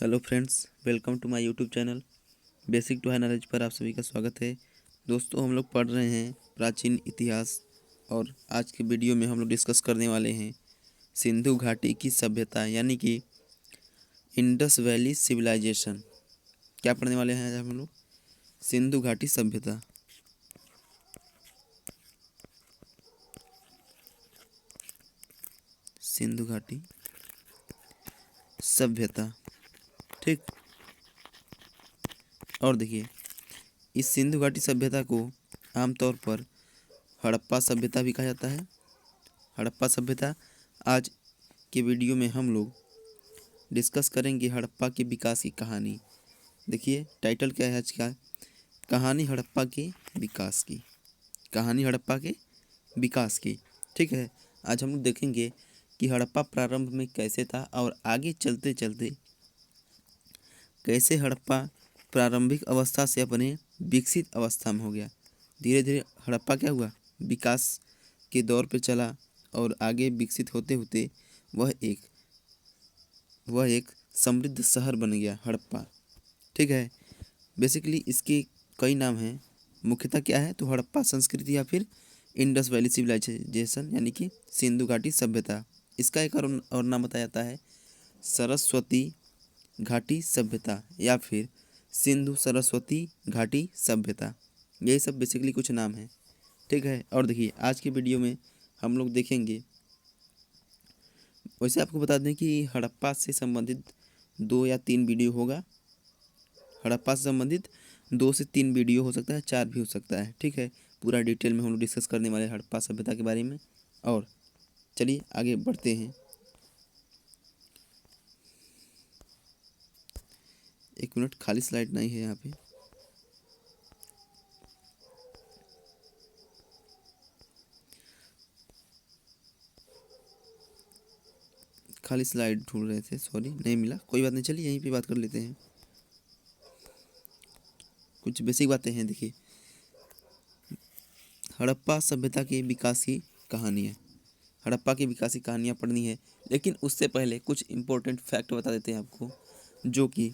Hello friends, welcome to my YouTube channel basic to high knowledge पर आप सभी का स्वागत है। दोस्तों, हम लोग पढ़ रहे हैं प्राचीन इतिहास और आज के वीडियो में हम लोग डिस्कस करने वाले हैं सिंधु घाटी की सभ्यता यानी कि इंडस वैली सिविलाइजेशन। क्या पढ़ने वाले हैं आज हम लोग? सिंधु घाटी सभ्यता। सिंधु घाटी सभ्यता, ठीक। और देखिए, इस सिंधु घाटी सभ्यता को आमतौर पर हड़प्पा सभ्यता भी कहा जाता है। हड़प्पा सभ्यता आज के वीडियो में हम लोग डिस्कस करेंगे हड़प्पा के विकास की कहानी। देखिए, टाइटल क्या है आज का? कहानी हड़प्पा के विकास की। कहानी हड़प्पा के विकास की, ठीक है। आज हम लोग देखेंगे कि हड़प्पा प्रारंभ में कैसे था और आगे चलते चलते कैसे हड़प्पा प्रारंभिक अवस्था से अपने विकसित अवस्था में हो गया। धीरे धीरे हड़प्पा क्या हुआ? विकास के दौर पे चला और आगे विकसित होते होते वह एक समृद्ध शहर बन गया हड़प्पा, ठीक है। बेसिकली इसके कई नाम हैं। मुख्यतः क्या है तो हड़प्पा संस्कृति या फिर इंडस वैली सिविलाइजेशन यानी कि सिंधु घाटी सभ्यता। इसका एक और नाम बताया जाता है सरस्वती घाटी सभ्यता या फिर सिंधु सरस्वती घाटी सभ्यता। यही सब बेसिकली कुछ नाम हैं, ठीक है। और देखिए, आज के वीडियो में हम लोग देखेंगे, वैसे आपको बता दें कि हड़प्पा से संबंधित 2 या 3 वीडियो होगा। हड़प्पा से संबंधित 2 से 3 वीडियो हो सकता है, 4 भी हो सकता है, ठीक है। पूरा डिटेल में हम लोग डिस्कस करने वाले हैं हड़प्पा सभ्यता के बारे में। और चलिए आगे बढ़ते हैं। एक मिनट, खाली स्लाइड नहीं है यहाँ पे। खाली स्लाइड ढूंढ रहे थे, सॉरी नहीं मिला, कोई बात नहीं। चलिए यहीं पे बात कर लेते हैं। कुछ बेसिक बातें हैं। देखिए, हड़प्पा सभ्यता के विकास की कहानी है। हड़प्पा की विकास की कहानियाँ पढ़नी है, लेकिन उससे पहले कुछ इम्पोर्टेंट फैक्ट बता देते हैं आपको, जो कि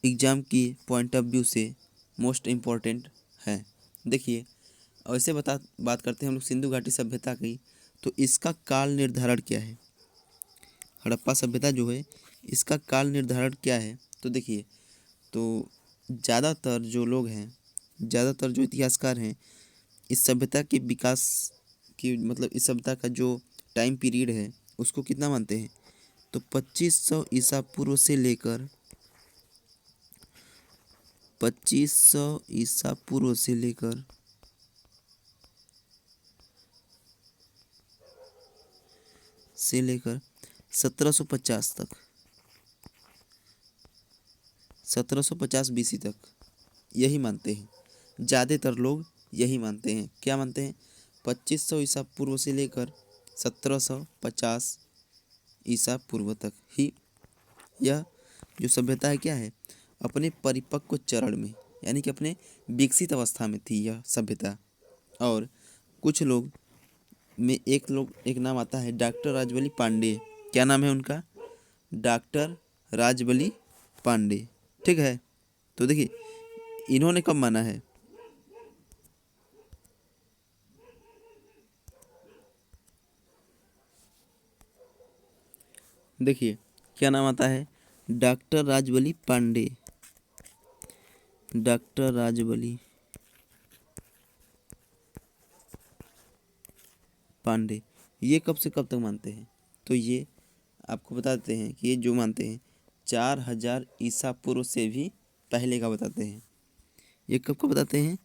एग्ज़ाम की पॉइंट ऑफ व्यू से मोस्ट इम्पॉर्टेंट है। देखिए, वैसे बात करते हैं हम लोग सिंधु घाटी सभ्यता की, तो इसका काल निर्धारण क्या है? हड़प्पा सभ्यता जो है, इसका काल निर्धारण क्या है? तो देखिए, तो ज़्यादातर जो लोग हैं, ज़्यादातर जो इतिहासकार हैं, इस सभ्यता के विकास की मतलब इस सभ्यता का जो टाइम पीरियड है उसको कितना मानते हैं? तो 2500 ईसा पूर्व से लेकर 2500 ईसा पूर्व से लेकर 1750 तक, 1750 बीसी तक यही मानते हैं। ज़्यादातर लोग यही मानते हैं। क्या मानते हैं? 2500 ईसा पूर्व से लेकर 1750 ईसा पूर्व तक ही यह जो सभ्यता है क्या है, अपने परिपक्व चरण में यानी कि अपने विकसित अवस्था में थी यह सभ्यता। और कुछ लोग में एक नाम आता है डॉक्टर राजबली पांडे। क्या नाम है उनका? डॉक्टर राजबली पांडे, ठीक है। तो देखिए, इन्होंने कब माना है? देखिए, क्या नाम आता है? डॉक्टर राजबली पांडे। डॉक्टर राजबली पांडे ये कब से कब तक मानते हैं? तो ये आपको बता देते हैं कि ये जो मानते हैं 4000 ईसा पूर्व से भी पहले का बताते हैं। ये कब का बताते हैं?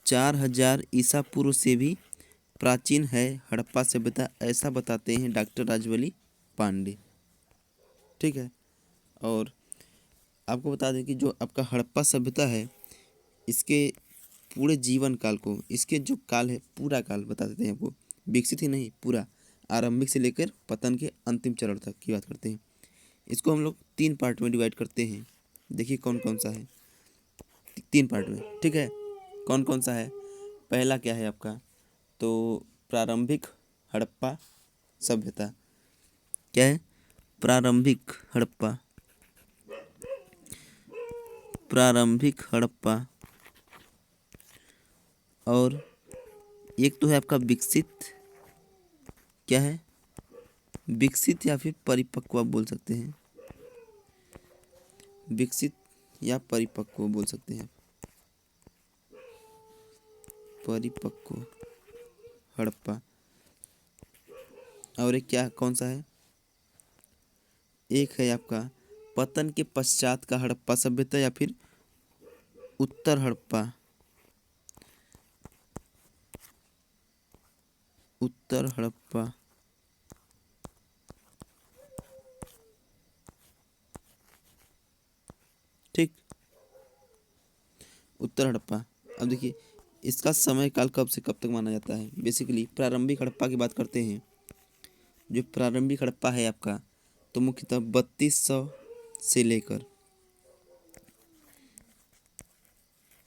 4000 ईसा पूर्व से भी प्राचीन है हड़प्पा सभ्यता, ऐसा बताते हैं डॉक्टर राजबली पांडे, ठीक है। और आपको बता दें कि जो आपका हड़प्पा सभ्यता है, इसके पूरे जीवन काल को, इसके जो काल है पूरा काल बता देते हैं आपको। विकसित ही नहीं, पूरा आरंभिक से लेकर पतन के अंतिम चरण तक की बात करते हैं। इसको हम लोग 3 पार्ट में डिवाइड करते हैं। देखिए कौन कौन सा है, 3 पार्ट में, ठीक है। कौन कौन सा है? पहला क्या है आपका? तो प्रारंभिक हड़प्पा सभ्यता। क्या है? प्रारंभिक हड़प्पा प्रारंभिक हड़प्पा और एक तो है आपका विकसित, क्या है, विकसित या फिर परिपक्व आप बोल सकते हैं, विकसित या परिपक्व बोल सकते हैं, परिपक्व हड़प्पा। और एक क्या कौन सा है, एक है आपका पतन के पश्चात का हड़प्पा सभ्यता या फिर उत्तर हड़प्पा, उत्तर हड़प्पा। ठीक, उत्तर हड़प्पा। अब देखिए इसका समय काल कब से कब तक माना जाता है। बेसिकली प्रारंभिक हड़प्पा की बात करते हैं। जो प्रारंभिक हड़प्पा है आपका, तो मुख्यतः 3200 से लेकर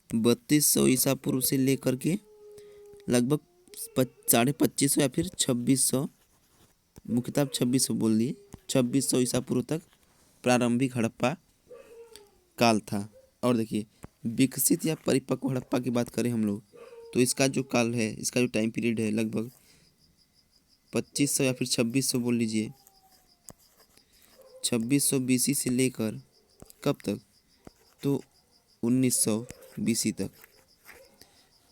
3200 ईसा पूर्व से लेकर के लगभग 2550 या फिर 2600, मुख्यतः आप 2600 बोल दिए, 2600 ईसा पूर्व तक प्रारंभिक हड़प्पा काल था। और देखिए विकसित या परिपक्व हड़प्पा की बात करें हम लोग, तो इसका जो काल है, इसका जो टाइम पीरियड है लगभग 2500 या फिर 2600 बोल लीजिए, 2600 बीसी से लेकर कब तक, तो 1900 बीसी तक।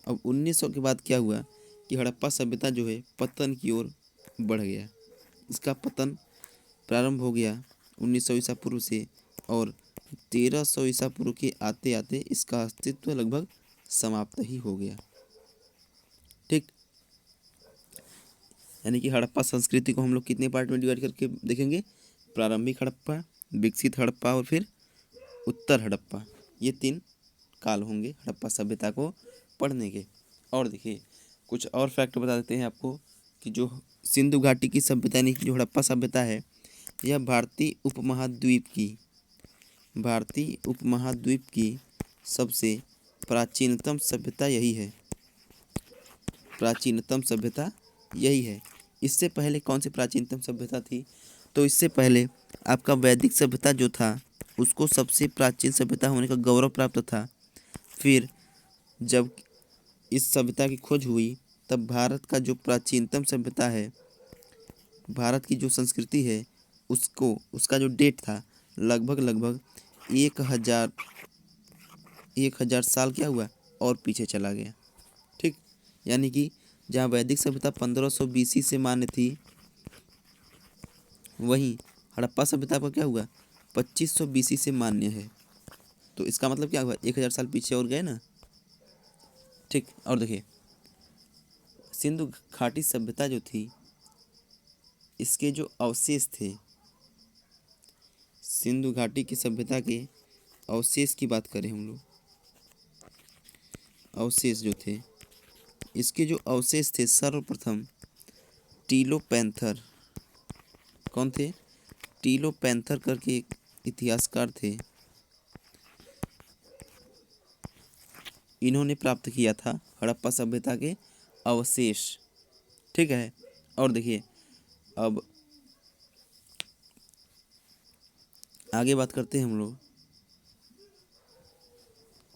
अब 1900 के बाद क्या हुआ कि हड़प्पा सभ्यता जो है पतन की ओर बढ़ गया। इसका पतन प्रारंभ हो गया 1900 ईसा पूर्व से और 1300 ईसा पूर्व के आते आते इसका अस्तित्व लगभग समाप्त ही हो गया। ठीक, यानी कि हड़प्पा संस्कृति को हम लोग कितने पार्ट में डिवाइड करके देखेंगे, प्रारंभिक हड़प्पा, विकसित हड़प्पा और फिर उत्तर हड़प्पा। ये 3 काल होंगे हड़प्पा सभ्यता को पढ़ने के। और देखिए कुछ और फैक्ट बता देते हैं आपको कि जो सिंधु घाटी की सभ्यता यानी कि जो हड़प्पा सभ्यता है, यह भारतीय उपमहाद्वीप की सबसे प्राचीनतम सभ्यता यही है, प्राचीनतम सभ्यता यही है। इससे पहले कौन सी प्राचीनतम सभ्यता थी, तो इससे पहले आपका वैदिक सभ्यता जो था उसको सबसे प्राचीन सभ्यता होने का गौरव प्राप्त था। फिर जब इस सभ्यता की खोज हुई तब भारत का जो प्राचीनतम सभ्यता है, भारत की जो संस्कृति है, उसका जो डेट था लगभग 1000 साल क्या हुआ और पीछे चला गया। ठीक, यानी कि जहाँ वैदिक सभ्यता 1500 बीसी से मान्य थी, वहीं हड़प्पा सभ्यता का क्या हुआ 2500 बीसी से मान्य है। तो इसका मतलब क्या हुआ, 1000 साल पीछे और गए ना। ठीक, और देखिए सिंधु घाटी सभ्यता जो थी, इसके जो अवशेष थे, सिंधु घाटी की सभ्यता के अवशेष की बात करें हम लोग, अवशेष जो थे, इसके जो अवशेष थे, सर्वप्रथम टीलो पैंथर, कौन थे, टीलो पैंथर करके एक इतिहासकार थे, इन्होंने प्राप्त किया था हड़प्पा सभ्यता के अवशेष। ठीक है, और देखिए अब आगे बात करते हैं हम लोग।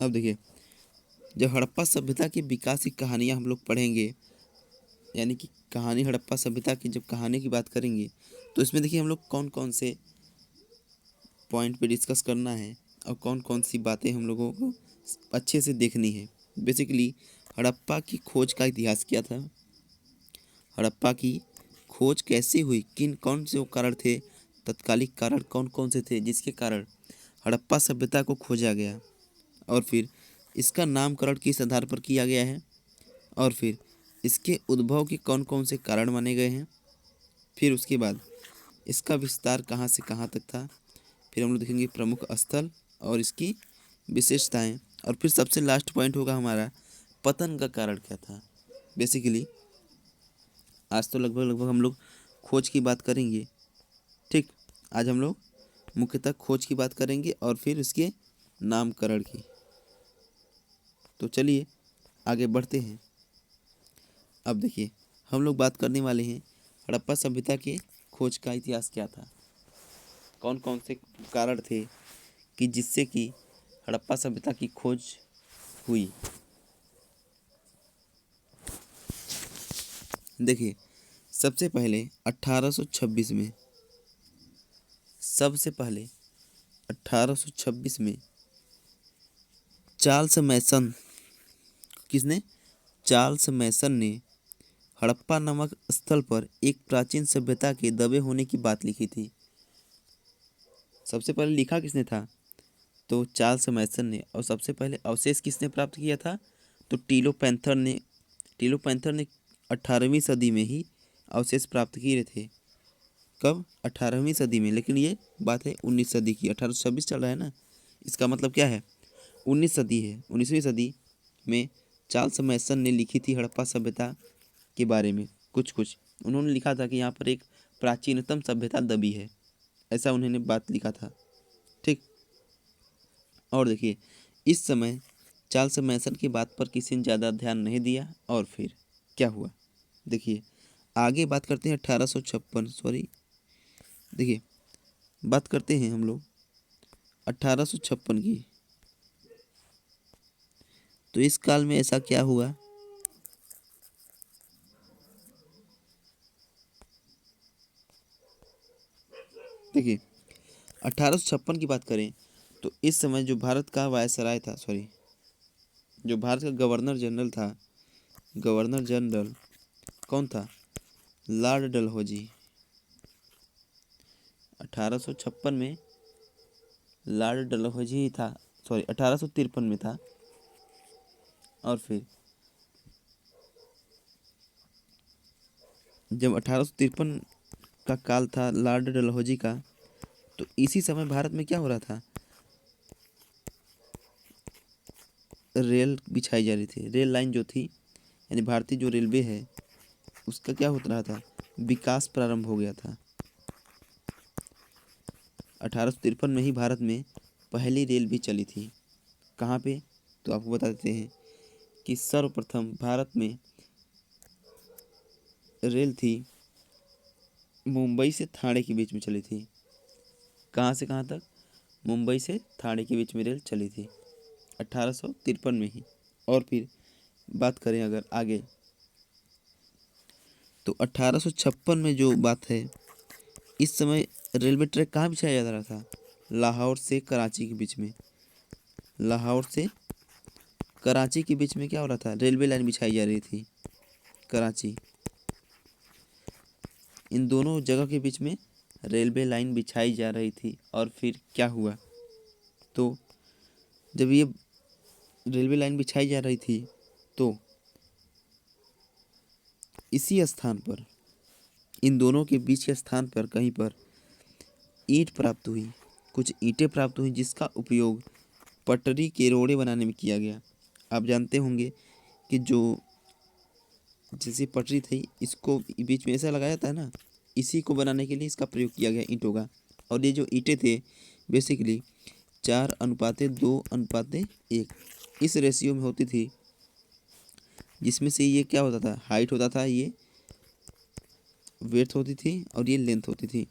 अब देखिए जब हड़प्पा सभ्यता की विकास की कहानियाँ हम लोग पढ़ेंगे, यानी कि कहानी हड़प्पा सभ्यता की जब कहानी की बात करेंगे, तो इसमें देखिए हम लोग कौन कौन से पॉइंट पे डिस्कस करना है और कौन कौन सी बातें हम लोगों को अच्छे से देखनी है। बेसिकली हड़प्पा की खोज का इतिहास क्या था, हड़प्पा की खोज कैसे हुई, किन कौन से वो कारण थे, तत्कालिक कारण कौन कौन से थे जिसके कारण हड़प्पा सभ्यता को खोजा गया, और फिर इसका नामकरण किस आधार पर किया गया है, और फिर इसके उद्भव के कौन कौन से कारण माने गए हैं, फिर उसके बाद इसका विस्तार कहाँ से कहाँ तक था, फिर हम लोग देखेंगे प्रमुख स्थल और इसकी विशेषताएं, और फिर सबसे लास्ट पॉइंट होगा हमारा पतन का कारण क्या था। बेसिकली आज तो लगभग हम लोग खोज की बात करेंगे। ठीक, आज हम लोग मुख्यतः खोज की बात करेंगे और फिर उसके नामकरण की। तो चलिए आगे बढ़ते हैं। अब देखिए हम लोग बात करने वाले हैं हड़प्पा सभ्यता के खोज का इतिहास क्या था, कौन कौन से कारण थे कि जिससे कि हड़प्पा सभ्यता की खोज हुई। देखिए, सबसे पहले 1826 में, सबसे पहले 1826 में चार्ल्स मैसन, किसने? चार्ल्स मैसन ने हड़प्पा नामक स्थल पर एक प्राचीन सभ्यता के दबे होने की बात लिखी थी। सबसे पहले लिखा किसने था? तो चार्ल्स मैसन ने। और सबसे पहले अवशेष किसने प्राप्त किया था? तो टीलो पैंथर ने। टीलो पैंथर ने 18वीं सदी में ही अवशेष प्राप्त किए थे। कब? 18वीं सदी में। लेकिन ये बात है 19 सदी की, 1826 चल रहा है ना, इसका मतलब क्या है? 19 सदी है। 19वीं सदी में चार्ल्स मैसन ने लिखी थी हड़प्पा सभ्यता के बारे में कुछ कुछ। उन्होंने लिखा था कि यहाँ पर एक प्राचीनतम सभ्यता दबी है, ऐसा उन्होंने बात लिखा था। ठीक। और देखिए, इस समय चार्ल्स मैसन की बात पर किसी ने ज़्यादा ध्यान नहीं दिया और फिर क्या हुआ? देखिए, आगे बात करते हैं 1856, सॉरी, देखिए बात करते हैं हम लोग 1856 की। तो इस काल में ऐसा क्या हुआ? देखिए, 1856 की बात करें तो इस समय जो भारत का वायसराय था, सॉरी, जो भारत का गवर्नर जनरल था, गवर्नर जनरल कौन था? लॉर्ड डलहौजी। 1856 में लॉर्ड डलहौजी ही था, सॉरी 1853 में था। और फिर जब 1853 का काल था लॉर्ड डलहौजी का, तो इसी समय भारत में क्या हो रहा था? रेल बिछाई जा रही थी। रेल लाइन जो थी, यानी भारतीय जो रेलवे है, उसका क्या होता रहा था? विकास प्रारंभ हो गया था। 1853 में ही भारत में पहली रेल भी चली थी। कहाँ पे? तो आपको बता देते हैं कि सर्वप्रथम भारत में रेल थी मुंबई से थाने के बीच में चली थी। कहाँ से कहाँ तक? मुंबई से थाने के बीच में रेल चली थी 1853 में ही। और फिर बात करें अगर आगे, तो 1856 में जो बात है, इस समय रेलवे ट्रैक कहाँ बिछाया जा रहा था? लाहौर से कराची के बीच में। लाहौर से कराची के बीच में क्या हो रहा था? रेलवे लाइन बिछाई जा रही थी, कराची। इन दोनों जगह के बीच में रेलवे लाइन बिछाई जा रही थी। और फिर क्या हुआ? तो जब ये रेलवे लाइन बिछाई जा रही थी, तो इसी स्थान पर, इन दोनों के बीच के स्थान पर कहीं पर ईंट प्राप्त हुई, कुछ ईंटें प्राप्त हुई, जिसका उपयोग पटरी के रोड़े बनाने में किया गया। आप जानते होंगे कि जो जैसे पटरी थी, इसको बीच में ऐसा लगाया जाता है ना, इसी को बनाने के लिए इसका प्रयोग किया गया, ईंटों का। और ये जो ईंटें थे, बेसिकली 4:2:1 इस रेशियो में होती थी, जिसमें से ये क्या होता था? हाइट होता था, ये विड्थ होती थी, और ये लेंथ होती थी।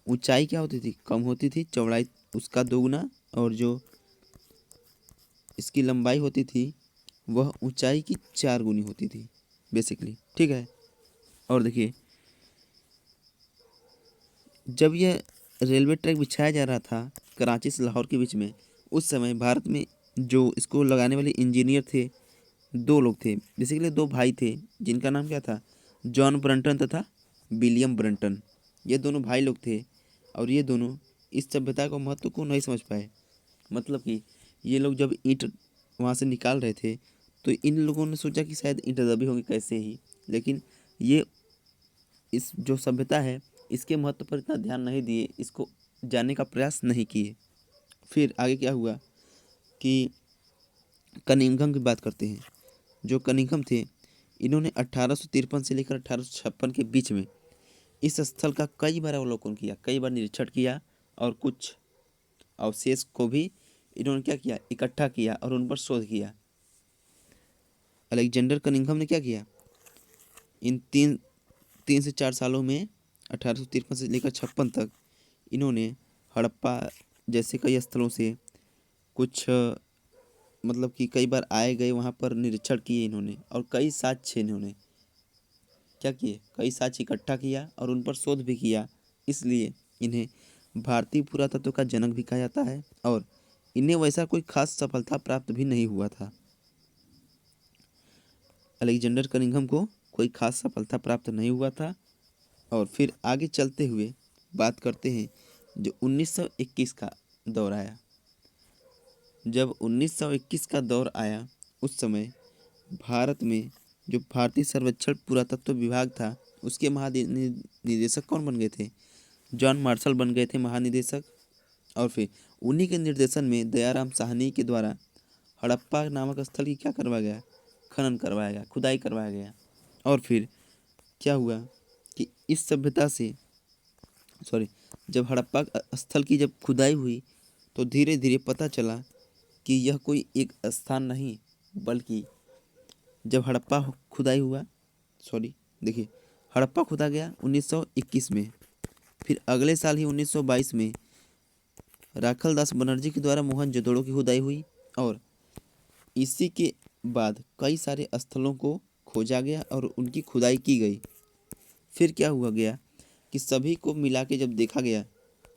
ऊंचाई क्या होती थी? कम होती थी, चौड़ाई उसका दोगुना, और जो इसकी लंबाई होती थी वह ऊंचाई की 4 गुनी होती थी, बेसिकली। ठीक है। और देखिए, जब यह रेलवे ट्रैक बिछाया जा रहा था कराची से लाहौर के बीच में, उस समय भारत में जो इसको लगाने वाले इंजीनियर थे, 2 लोग थे, बेसिकली 2 भाई थे, जिनका नाम क्या था? जॉन ब्रंटन तथा विलियम ब्रंटन। ये दोनों भाई लोग थे, और ये दोनों इस सभ्यता को महत्व को नहीं समझ पाए। मतलब कि ये लोग जब ईंट वहाँ से निकाल रहे थे, तो इन लोगों ने सोचा कि शायद ईंट दबी होंगी कैसे ही, लेकिन ये इस जो सभ्यता है, इसके महत्व पर इतना ध्यान नहीं दिए, इसको जानने का प्रयास नहीं किए। फिर आगे क्या हुआ कि कनिंघम की बात करते हैं। जो कनिंघम थे, इन्होंने 1853 से लेकर 1856 के बीच में इस स्थल का कई बार अवलोकन किया, कई बार निरीक्षण किया, और कुछ अवशेष को भी इन्होंने क्या किया? इकट्ठा किया और उन पर शोध किया। अलेक्जेंडर कनिंघम ने क्या किया? इन 3 से 4 सालों में, 1853 से लेकर 56 तक, इन्होंने हड़प्पा जैसे कई स्थलों से कुछ मतलब कि कई बार आए गए वहाँ पर निरीक्षण किए इन्होंने, और कई साक्ष्य इन्होंने क्या किए, कई साक्ष्य इकट्ठा किया और उन पर शोध भी किया। इसलिए इन्हें भारतीय पुरातत्व का जनक भी कहा जाता है, और इन्हें वैसा कोई खास सफलता प्राप्त भी नहीं हुआ था। अलेक्जेंडर कनिंघम को कोई खास सफलता प्राप्त नहीं हुआ था। और फिर आगे चलते हुए बात करते हैं जो 1921 का दौर आया। जब 1921 का दौर आया उस समय भारत में जो भारतीय सर्वेक्षण पुरातत्व विभाग था उसके महानिदेशक कौन बन गए थे, जॉन मार्शल बन गए थे महानिदेशक। और फिर उन्हीं के निर्देशन में दयाराम साहनी के द्वारा हड़प्पा नामक स्थल की क्या करवाया गया, खनन करवाया गया, खुदाई करवाया गया। और फिर क्या हुआ कि इस सभ्यता से जब हड़प्पा स्थल की जब खुदाई हुई तो धीरे धीरे पता चला कि यह कोई एक स्थान नहीं, बल्कि जब हड़प्पा खुदाई हुआ देखिए हड़प्पा खुदा गया 1921 में। फिर अगले साल ही 1922 में राखल दास बनर्जी के द्वारा मोहनजोदड़ो की खुदाई हुई, और इसी के बाद कई सारे स्थलों को खोजा गया और उनकी खुदाई की गई। फिर क्या हुआ गया कि सभी को मिला के जब देखा गया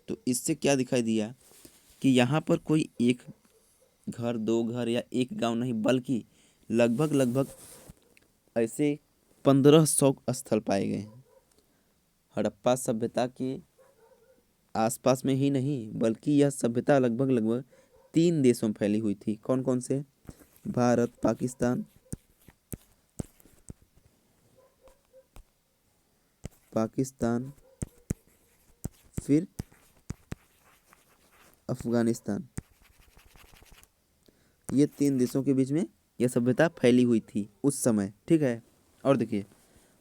तो इससे क्या दिखाई दिया कि यहाँ पर कोई एक घर, दो घर या एक गांव नहीं, बल्कि लगभग लगभग ऐसे 1500 स्थल पाए गए हैं। हड़प्पा सभ्यता के आसपास में ही नहीं, बल्कि यह सभ्यता लगभग लगभग 3 देशों में फैली हुई थी। कौन कौन से? भारत, पाकिस्तान, फिर अफगानिस्तान। ये 3 देशों के बीच में यह सभ्यता फैली हुई थी उस समय, ठीक है। और देखिए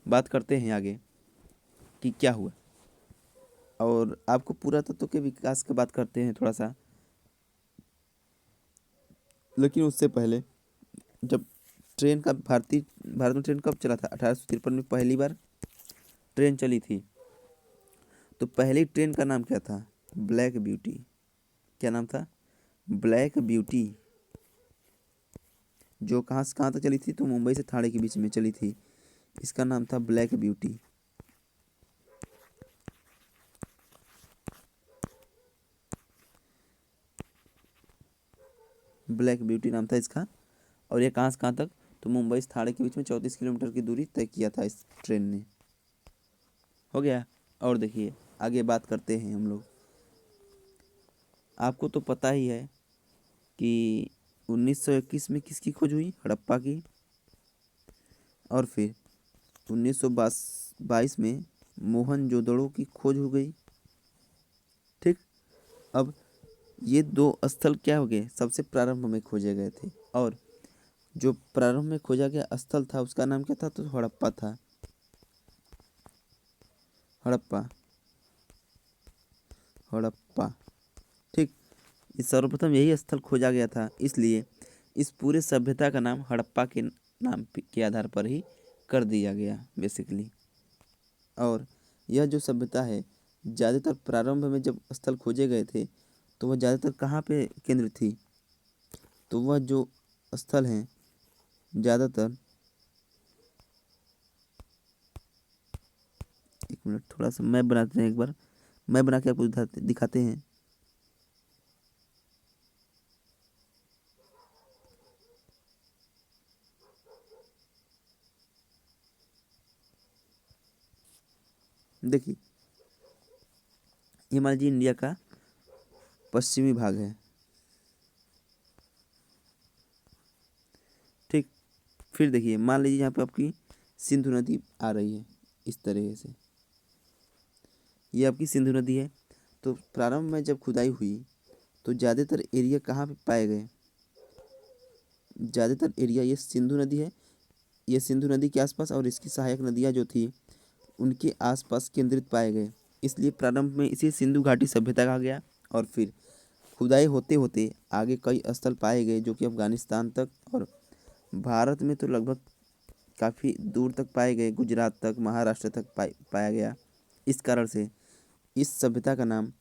बात करते हैं आगे कि क्या हुआ, और आपको पुरातत्व के विकास की बात करते हैं थोड़ा सा। लेकिन उससे पहले जब भारत में ट्रेन कब चला था? 1853 में पहली बार ट्रेन चली थी। तो पहली ट्रेन का नाम क्या था? Black beauty. क्या नाम था? Black beauty. जो कहाँ से कहाँ तक चली थी? तो मुंबई से ठाणे के बीच में चली थी। इसका नाम था ब्लैक ब्यूटी। ब्लैक ब्यूटी नाम था इसका। और ये कहाँ से कहाँ तक? तो मुंबई से ठाणे के बीच में 34 किलोमीटर की दूरी तय किया था इस ट्रेन ने। हो गया। और देखिए आगे बात करते हैं हम लोग। आपको तो पता ही है कि 1921 में किसकी खोज हुई? हड़प्पा की। और फिर 1922 में मोहनजोदड़ो की खोज हो गई, ठीक। अब ये 2 स्थल क्या हो गए? सबसे प्रारंभ में खोजे गए थे, और जो प्रारंभ में खोजा गया स्थल था उसका नाम क्या था? तो हड़प्पा था। हड़प्पा हड़प्पा, ठीक। इस सर्वप्रथम यही स्थल खोजा गया था, इसलिए इस पूरे सभ्यता का नाम हड़प्पा के नाम के आधार पर ही कर दिया गया बेसिकली। और यह जो सभ्यता है ज़्यादातर प्रारंभ में जब स्थल खोजे गए थे तो वह ज़्यादातर कहाँ पे केंद्रित थी? तो वह जो स्थल हैं ज़्यादातर, एक मिनट थोड़ा सा मैप बनाते हैं, एक बार मैप बना के आपको दिखाते हैं। देखिए ये मान लीजिए इंडिया का पश्चिमी भाग है, ठीक। फिर देखिए मान लीजिए यहाँ पे आपकी सिंधु नदी आ रही है इस तरीके से, ये आपकी सिंधु नदी है। तो प्रारंभ में जब खुदाई हुई तो ज़्यादातर एरिया कहाँ पे पाए गए? ज़्यादातर एरिया ये सिंधु नदी है, ये सिंधु नदी के आसपास और इसकी सहायक नदियाँ जो थी उनके आसपास केंद्रित पाए गए। इसलिए प्रारंभ में इसे सिंधु घाटी सभ्यता कहा गया। और फिर खुदाई होते होते आगे कई स्थल पाए गए जो कि अफगानिस्तान तक और भारत में तो लगभग काफ़ी दूर तक पाए गए, गुजरात तक, महाराष्ट्र तक पाया गया। इस कारण से इस सभ्यता का नाम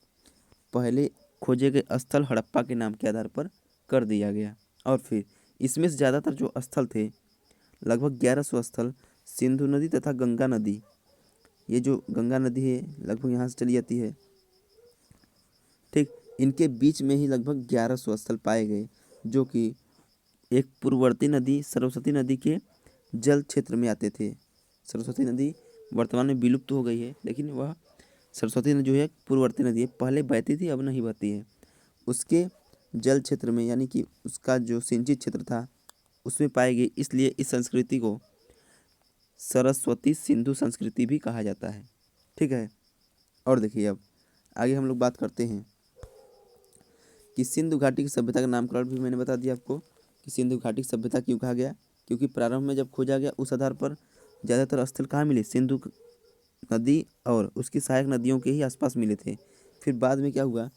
पहले खोजे गए स्थल हड़प्पा के नाम के आधार पर कर दिया गया। और फिर इसमें से ज़्यादातर जो स्थल थे, लगभग 1100 स्थल सिंधु नदी तथा गंगा नदी, ये जो गंगा नदी है लगभग यहाँ से चली जाती है, ठीक, इनके बीच में ही लगभग 1100 स्थल पाए गए, जो कि एक पूर्ववर्ती नदी सरस्वती नदी के जल क्षेत्र में आते थे। सरस्वती नदी वर्तमान में विलुप्त हो गई है, लेकिन वह सरस्वती नदी जो है पूर्ववर्ती नदी है, पहले बहती थी, अब नहीं बहती है। उसके जल क्षेत्र में, यानी कि उसका जो सिंचित क्षेत्र था उसमें पाई गई, इसलिए इस संस्कृति को सरस्वती सिंधु संस्कृति भी कहा जाता है। ठीक है। और देखिए अब आगे हम लोग बात करते हैं कि सिंधु घाटी की सभ्यता का नामकरण भी मैंने बता दिया आपको कि सिंधु घाटी की सभ्यता क्यों कहा गया, क्योंकि प्रारंभ में जब खोजा गया उस आधार पर ज़्यादातर स्थल कहाँ मिले, सिंधु नदी और उसकी सहायक नदियों के ही आसपास मिले थे। फिर बाद में क्या हुआ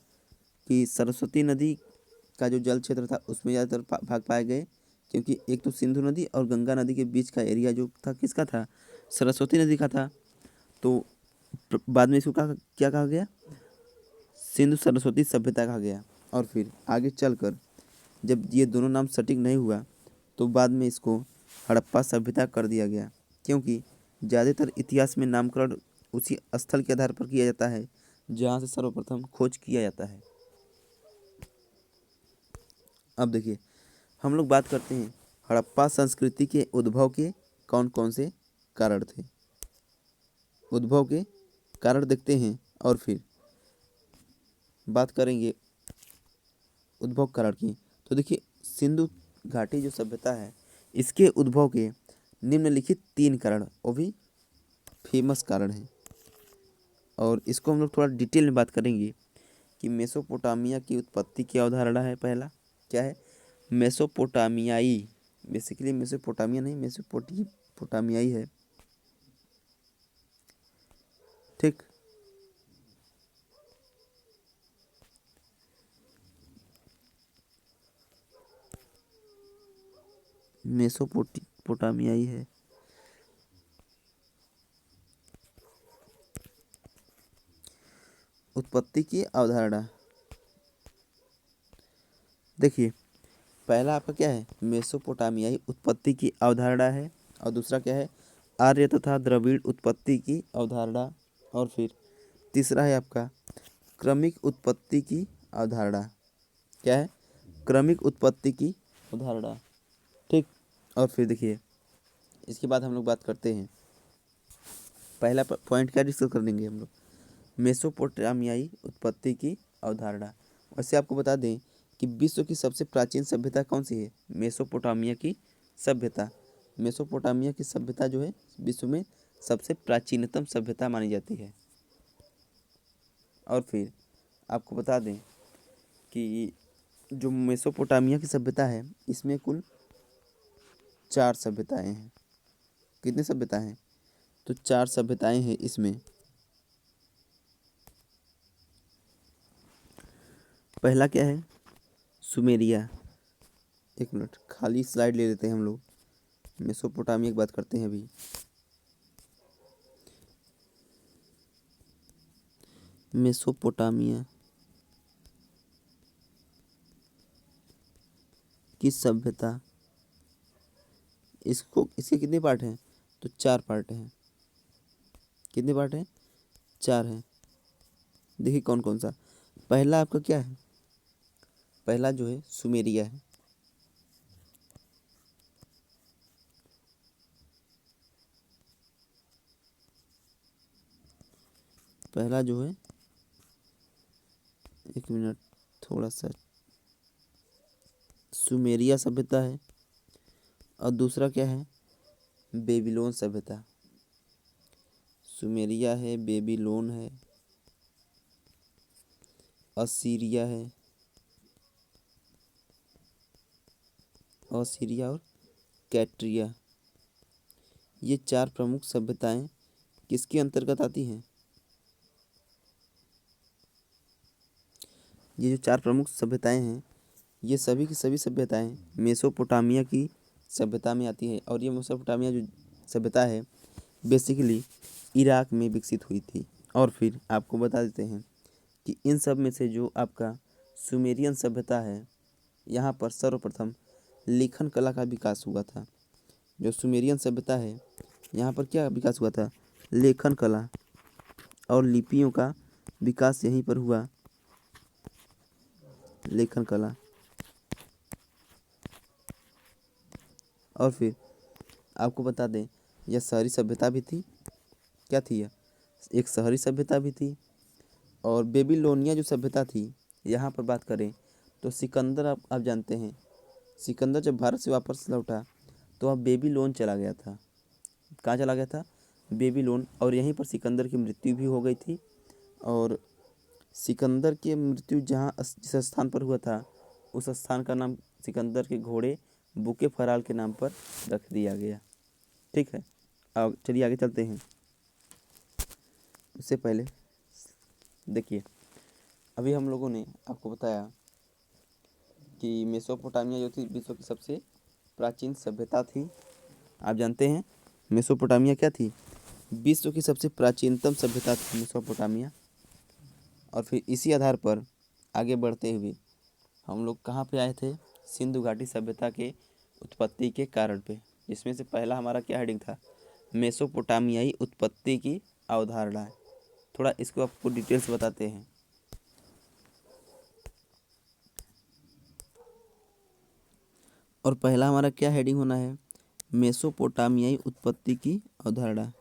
कि सरस्वती नदी का जो जल क्षेत्र था उसमें ज़्यादातर भाग पाए गए, क्योंकि एक तो सिंधु नदी और गंगा नदी के बीच का एरिया जो था किसका था, सरस्वती नदी का था। तो बाद में इसको क्या कहा गया, सिंधु सरस्वती सभ्यता कहा गया। और फिर आगे चलकर जब ये दोनों नाम सटीक नहीं हुआ तो बाद में इसको हड़प्पा सभ्यता कर दिया गया, क्योंकि ज़्यादातर इतिहास में नामकरण उसी स्थल के आधार पर किया जाता है जहाँ से सर्वप्रथम खोज किया जाता है। अब देखिए हम लोग बात करते हैं हड़प्पा संस्कृति के उद्भव के कौन कौन से कारण थे। उद्भव के कारण देखते हैं और फिर बात करेंगे उद्भव कारण की। तो देखिए सिंधु घाटी जो सभ्यता है इसके उद्भव के निम्नलिखित 3 कारण, वो भी फेमस कारण हैं, और इसको हम लोग थोड़ा डिटेल में बात करेंगे कि मेसोपोटामिया की उत्पत्ति की अवधारणा है। पहला क्या है, मेसोपोटामियाई, बेसिकली मेसोपोटामिया नहीं मेसोपोटामियाई है। ठीक, मेसोपोटामियाई है। उत्पत्ति की अवधारणा देखिए, पहला आपका क्या है, मेसोपोटामियाई उत्पत्ति की अवधारणा है, और दूसरा क्या है, आर्य तथा द्रविड़ उत्पत्ति की अवधारणा, और फिर तीसरा है आपका क्रमिक उत्पत्ति की अवधारणा। क्या है, क्रमिक उत्पत्ति की अवधारणा। ठीक, और फिर देखिए इसके बाद हम लोग बात करते हैं, पहला पॉइंट क्या डिस्कस कर लेंगे हम लोग, मेसोपोटामियाई उत्पत्ति की अवधारणा। वैसे आपको बता दें कि विश्व की सबसे प्राचीन सभ्यता कौन सी है, मेसोपोटामिया की सभ्यता। मेसोपोटामिया की सभ्यता जो है विश्व में सबसे प्राचीनतम सभ्यता मानी जाती है। और फिर आपको बता दें कि जो मेसोपोटामिया की सभ्यता है इसमें कुल 4 सभ्यताएं हैं। कितनी सभ्यताएं हैं, तो 4 सभ्यताएं हैं इसमें। पहला क्या है, सुमेरिया। एक मिनट खाली स्लाइड ले लेते हैं हम लोग, मेसोपोटामिया की बात करते हैं अभी। मेसोपोटामिया की सभ्यता, इसके कितने पार्ट हैं, तो 4 पार्ट हैं। कितने पार्ट हैं, 4 हैं। देखिए कौन कौन सा, पहला आपका क्या है, पहला जो है सुमेरिया है। पहला जो है, एक मिनट थोड़ा सा, सुमेरिया सभ्यता है। और दूसरा क्या है, बेबीलोन सभ्यता। सुमेरिया है, बेबीलोन है, असीरिया है, असीरिया और कैट्रिया। ये 4 प्रमुख सभ्यताएं किसके अंतर्गत आती हैं, ये जो 4 प्रमुख सभ्यताएं हैं ये सभी की सभी सभ्यताएं मेसोपोटामिया की सभ्यता में आती है। और ये मेसोपोटामिया जो सभ्यता है बेसिकली इराक में विकसित हुई थी। और फिर आपको बता देते हैं कि इन सब में से जो आपका सुमेरियन सभ्यता है यहाँ पर सर्वप्रथम लेखन कला का विकास हुआ था। जो सुमेरियन सभ्यता है, यहाँ पर क्या विकास हुआ था? लेखन कला और लिपियों का विकास यहीं पर हुआ। लेखन कला और फिर आपको बता दें, यह शहरी सभ्यता भी थी। क्या थी यह? एक शहरी सभ्यता भी थी। और बेबीलोनिया जो सभ्यता थी, यहाँ पर बात करें तो सिकंदर, आप जानते हैं, सिकंदर जब भारत से वापस लौटा तो वह बेबीलोन चला गया था। कहाँ चला गया था? बेबीलोन। और यहीं पर सिकंदर की मृत्यु भी हो गई थी। और सिकंदर की मृत्यु जहाँ जिस स्थान पर हुआ था, उस स्थान का नाम सिकंदर के घोड़े बुके फराल के नाम पर रख दिया गया। ठीक है, अब चलिए आगे चलते हैं। उससे पहले देखिए, अभी हम लोगों ने आपको बताया कि मेसोपोटामिया जो थी विश्व की सबसे प्राचीन सभ्यता थी। आप जानते हैं मेसोपोटामिया क्या थी? विश्व की सबसे प्राचीनतम सभ्यता थी मेसोपोटामिया। और फिर इसी आधार पर आगे बढ़ते हुए हम लोग कहाँ पे आए थे? सिंधु घाटी सभ्यता के उत्पत्ति के कारण पे, जिसमें से पहला हमारा क्या हेडिंग था? मेसोपोटामियाई उत्पत्ति की अवधारणा। थोड़ा इसको आपको डिटेल्स बताते हैं। और पहला हमारा क्या हेडिंग होना है? मेसोपोटामियाई उत्पत्ति की अवधारणा।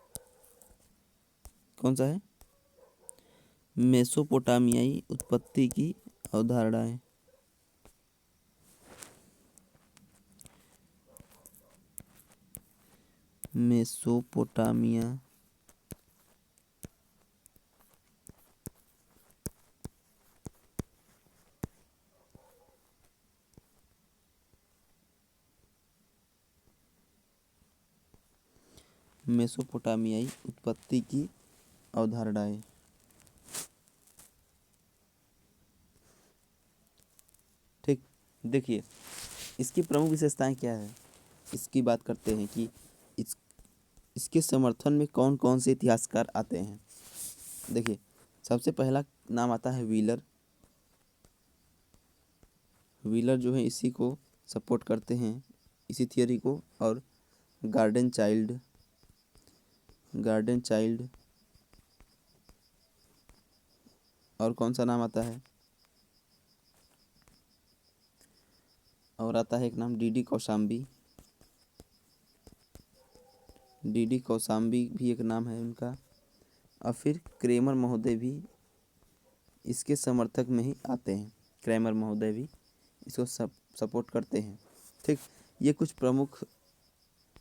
कौन सा है? मेसोपोटामियाई उत्पत्ति की अवधारणा है। मेसोपोटामिया मेसोपोटामियाई उत्पत्ति की अवधारणाएं। ठीक, देखिए इसकी प्रमुख विशेषताएं क्या है, इसकी बात करते हैं कि इसके समर्थन में कौन कौन से इतिहासकार आते हैं। देखिए, सबसे पहला नाम आता है व्हीलर। व्हीलर जो है इसी को सपोर्ट करते हैं, इसी थियोरी को। और गार्डन चाइल्ड और कौन सा नाम आता है? और आता है एक नाम डीडी कौशाम्बी भी एक नाम है उनका। और फिर क्रेमर महोदय भी इसके समर्थक में ही आते हैं। क्रेमर महोदय भी इसको सपोर्ट करते हैं। ठीक, ये कुछ प्रमुख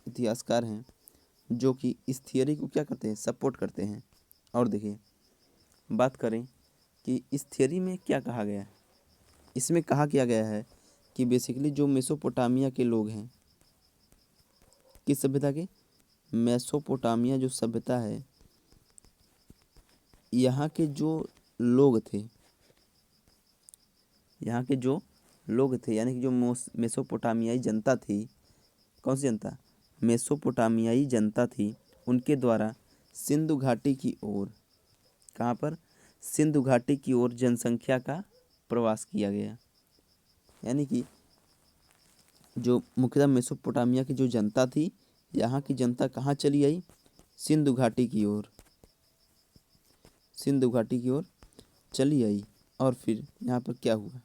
इतिहासकार हैं जो कि इस थियोरी को क्या करते हैं? सपोर्ट करते हैं। और देखिए, बात करें कि इस थियोरी में क्या कहा गया है। इसमें कहा किया गया है कि बेसिकली जो मेसोपोटामिया के लोग हैं, किस सभ्यता के? मेसोपोटामिया जो सभ्यता है, यहाँ के जो लोग थे, यानी कि जो मेसोपोटामियाई जनता थी। कौन सी जनता? मेसोपोटामियाई जनता थी। उनके द्वारा सिंधु घाटी की ओर, कहाँ पर? सिंधु घाटी की ओर जनसंख्या का प्रवास किया गया। यानी कि जो मुख्यतः मेसोपोटामिया की जो जनता थी, यहाँ की जनता कहाँ चली आई? सिंधु घाटी की ओर चली आई। और फिर यहाँ पर क्या हुआ?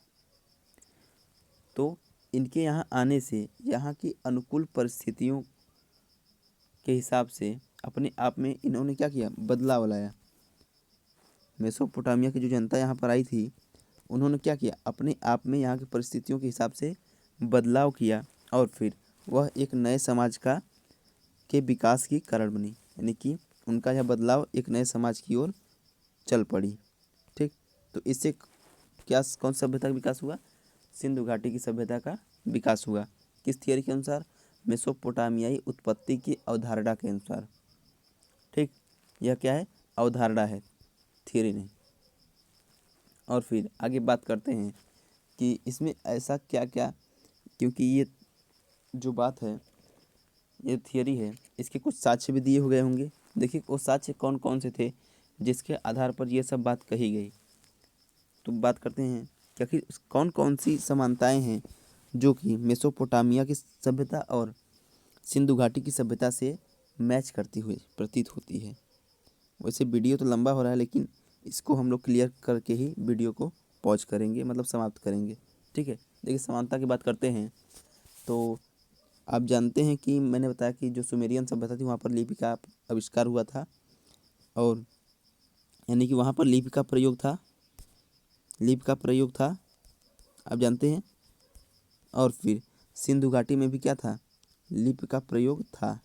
तो इनके यहाँ आने से यहाँ की अनुकूल परिस्थितियों के हिसाब से अपने आप में इन्होंने क्या किया? बदलाव लाया। मेसोपोटामिया की जो जनता यहाँ पर आई थी, उन्होंने क्या किया? अपने आप में यहाँ की परिस्थितियों के हिसाब से बदलाव किया। और फिर वह एक नए समाज के विकास की कारण बनी। यानी कि उनका यह बदलाव एक नए समाज की ओर चल पड़ी। ठीक, तो इससे क्या, कौन सी सभ्यता का विकास हुआ? सिंधु घाटी की सभ्यता का विकास हुआ। किस थियोरी के अनुसार? मेसोपोटामियाई उत्पत्ति की अवधारणा के अनुसार। ठीक, यह क्या है? अवधारणा है, थियोरी नहीं। और फिर आगे बात करते हैं कि इसमें ऐसा क्या क्या, क्योंकि ये जो बात है, ये थियोरी है, इसके कुछ साक्ष्य भी दिए हुए होंगे। देखिए वो साक्ष्य कौन कौन से थे जिसके आधार पर ये सब बात कही गई। तो बात करते हैं कि आखिर कौन कौन सी समानताएं हैं जो कि मेसोपोटामिया की सभ्यता और सिंधु घाटी की सभ्यता से मैच करती हुई प्रतीत होती है। वैसे वीडियो तो लंबा हो रहा है, लेकिन इसको हम लोग क्लियर करके ही वीडियो को पॉज करेंगे, मतलब समाप्त करेंगे। ठीक है, देखिए समानता की बात करते हैं तो आप जानते हैं कि मैंने बताया कि जो सुमेरियन सभ्यता थी वहाँ पर लिपि का आविष्कार हुआ था, और यानी कि वहाँ पर लिपि का प्रयोग था, आप जानते हैं। और फिर सिंधु घाटी में भी क्या था, लिपि का प्रयोग था।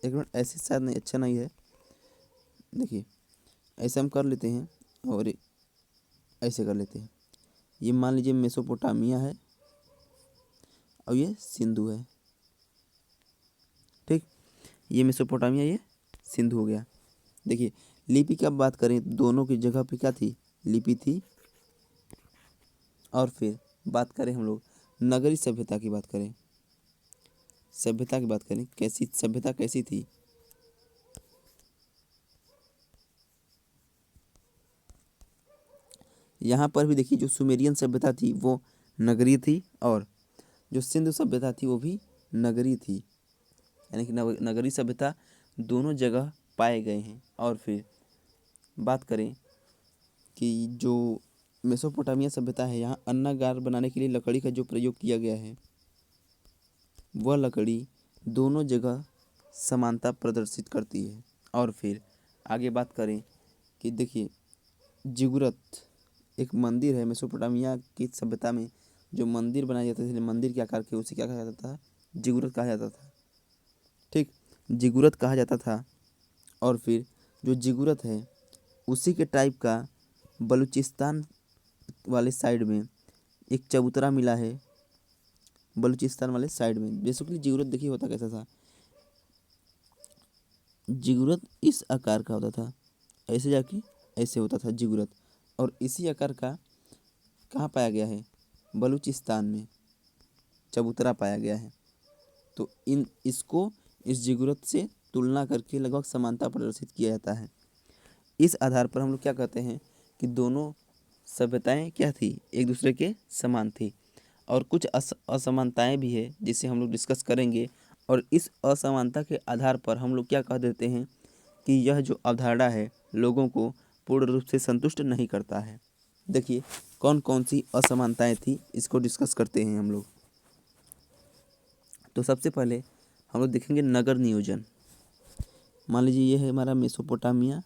एक मिनट, ऐसे शायद नहीं, अच्छा नहीं है। देखिए ऐसे हम कर लेते हैं और ऐसे कर लेते हैं। ये मान लीजिए मेसोपोटामिया है और ये सिंधु है। ठीक, ये मेसोपोटामिया, ये सिंधु हो गया। देखिए लिपि की अब बात करें, दोनों की जगह पे क्या थी, लिपि थी। और फिर बात करें हम लोग नगरी सभ्यता की बात करें, कैसी सभ्यता कैसी थी। यहाँ पर भी देखिए जो सुमेरियन सभ्यता थी वो नगरीय थी, और जो सिंधु सभ्यता थी वो भी नगरीय थी, यानी कि नगरीय सभ्यता दोनों जगह पाए गए हैं। और फिर बात करें कि जो मेसोपोटामिया सभ्यता है, यहाँ अन्नागार बनाने के लिए लकड़ी का जो प्रयोग किया गया है, वह लकड़ी दोनों जगह समानता प्रदर्शित करती है। और फिर आगे बात करें कि देखिए जिगुरत एक मंदिर है, मेसोपोटामिया की सभ्यता में जो मंदिर बनाए जाते थे मंदिर के आकार के, उसे क्या कहा जाता था, जिगुरत कहा जाता था। ठीक, जिगुरत कहा जाता था। और फिर जो जिगुरत है उसी के टाइप का बलूचिस्तान वाले साइड में एक चबूतरा मिला है, बलूचिस्तान वाले साइड में। बेसिकली जिगुरत देखिए होता कैसा था, जिगुरत इस आकार का होता था, ऐसे जाके ऐसे होता था जिगुरत, और इसी आकार का कहाँ पाया गया है, बलूचिस्तान में चबूतरा पाया गया है। तो इसको इस जिगुरत से तुलना करके लगभग समानता प्रदर्शित किया जाता है। इस आधार पर हम लोग क्या कहते हैं कि दोनों सभ्यताएं क्या थी, एक दूसरे के समान थी। और कुछ असमानताएं भी है जिसे हम लोग डिस्कस करेंगे, और इस असमानता के आधार पर हम लोग क्या कह देते हैं कि यह जो अवधारणा है लोगों को पूर्ण रूप से संतुष्ट नहीं करता है। देखिए कौन कौन सी असमानताएं थी, इसको डिस्कस करते हैं हम लोग। तो सबसे पहले हम लोग देखेंगे नगर नियोजन। मान लीजिए ये है हमारा मेसोपोटामिया,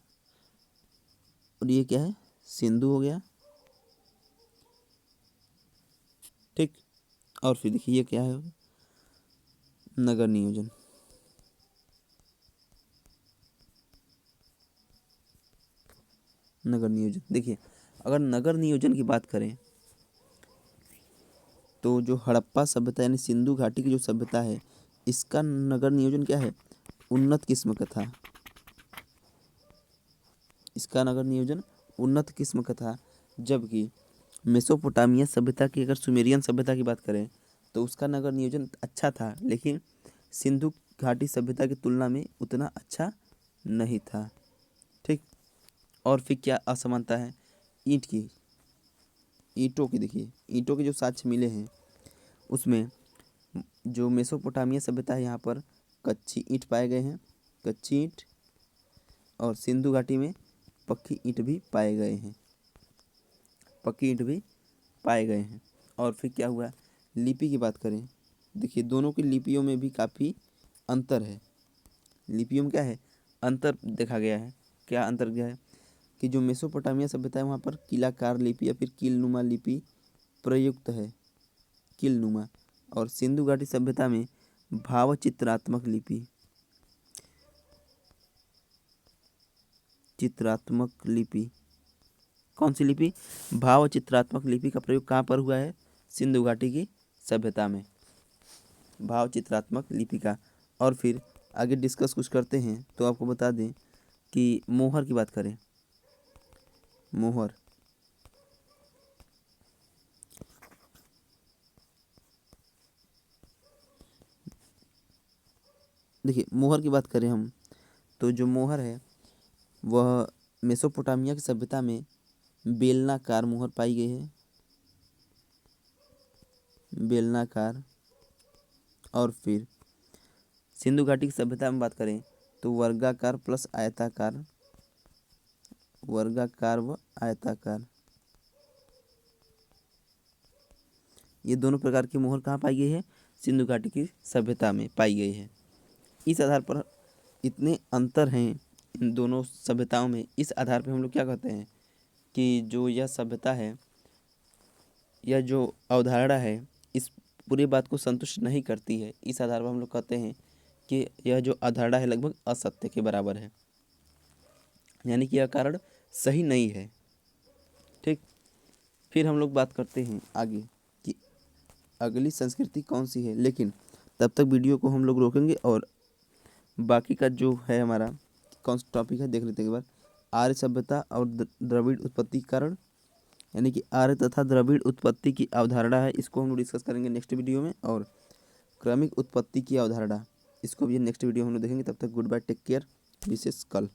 और ये क्या है, सिंधु हो गया। ठीक, और फिर देखिए ये क्या है, नगर नियोजन। देखिए अगर नगर नियोजन की बात करें तो जो हड़प्पा सभ्यता यानी सिंधु घाटी की जो सभ्यता है, इसका नगर नियोजन क्या है, उन्नत किस्म का था। इसका नगर नियोजन उन्नत किस्म का था। जबकि मेसोपोटामिया सभ्यता की, अगर सुमेरियन सभ्यता की बात करें तो उसका नगर नियोजन अच्छा था, लेकिन सिंधु घाटी सभ्यता की तुलना में उतना अच्छा नहीं था। ठीक, और फिर क्या असमानता है, ईंटों की। देखिए ईंटों के जो साक्ष्य मिले हैं उसमें जो मेसोपोटामिया सभ्यता है यहाँ पर कच्ची ईंट पाए गए हैं, कच्ची ईंट, और सिंधु घाटी में पक्की ईंट भी पाए गए हैं, और फिर क्या हुआ, लिपि की बात करें, देखिए दोनों की लिपियों में भी काफ़ी अंतर है। लिपियों में क्या है, अंतर देखा गया है। क्या अंतर गया है कि जो मेसोपोटामिया सभ्यता है वहाँ पर किलाकार लिपि या फिर कीलनुमा लिपि प्रयुक्त है, कीलनुमा। और सिंधु घाटी सभ्यता में भावचित्रात्मक लिपि, कौन सी लिपि, भावचित्रात्मक लिपि का प्रयोग कहाँ पर हुआ है, सिंधु घाटी की सभ्यता में, भावचित्रात्मक लिपि का। और फिर आगे डिस्कस कुछ करते हैं तो आपको बता दें कि मोहर की बात करें, मोहर, देखिए मोहर की बात करें हम तो जो मोहर है वह मेसोपोटामिया की सभ्यता में बेलनाकार मुहर पाई गई है, बेलनाकार। और फिर सिंधु घाटी की सभ्यता में बात करें तो वर्गाकार प्लस आयताकार, वर्गाकार व आयताकार, ये दोनों प्रकार की मोहर कहाँ पाई गई है? सिंधु घाटी की सभ्यता में पाई गई है। इस आधार पर इतने अंतर हैं इन दोनों सभ्यताओं में, इस आधार पर हम लोग क्या कहते हैं कि जो यह सभ्यता है, यह जो अवधारणा है, इस पूरी बात को संतुष्ट नहीं करती है। इस आधार पर हम लोग कहते हैं कि यह जो अवधारणा है लगभग असत्य के बराबर है, यानी कि यह कारण सही नहीं है। ठीक, फिर हम लोग बात करते हैं आगे कि अगली संस्कृति कौन सी है, लेकिन तब तक वीडियो को हम लोग रोकेंगे और बाकी का जो है हमारा कौन सा टॉपिक है देख लेते हैं एक बार। आर्य सभ्यता और द्रविड़ उत्पत्ति कारण, यानी कि आर्य तथा द्रविड़ उत्पत्ति की अवधारणा है, इसको हम लोग डिस्कस करेंगे नेक्स्ट वीडियो में। और क्रमिक उत्पत्ति की अवधारणा, इसको भी नेक्स्ट वीडियो हम लोग देखेंगे। तब तक गुड बाय, टेक केयर, विशेष कल।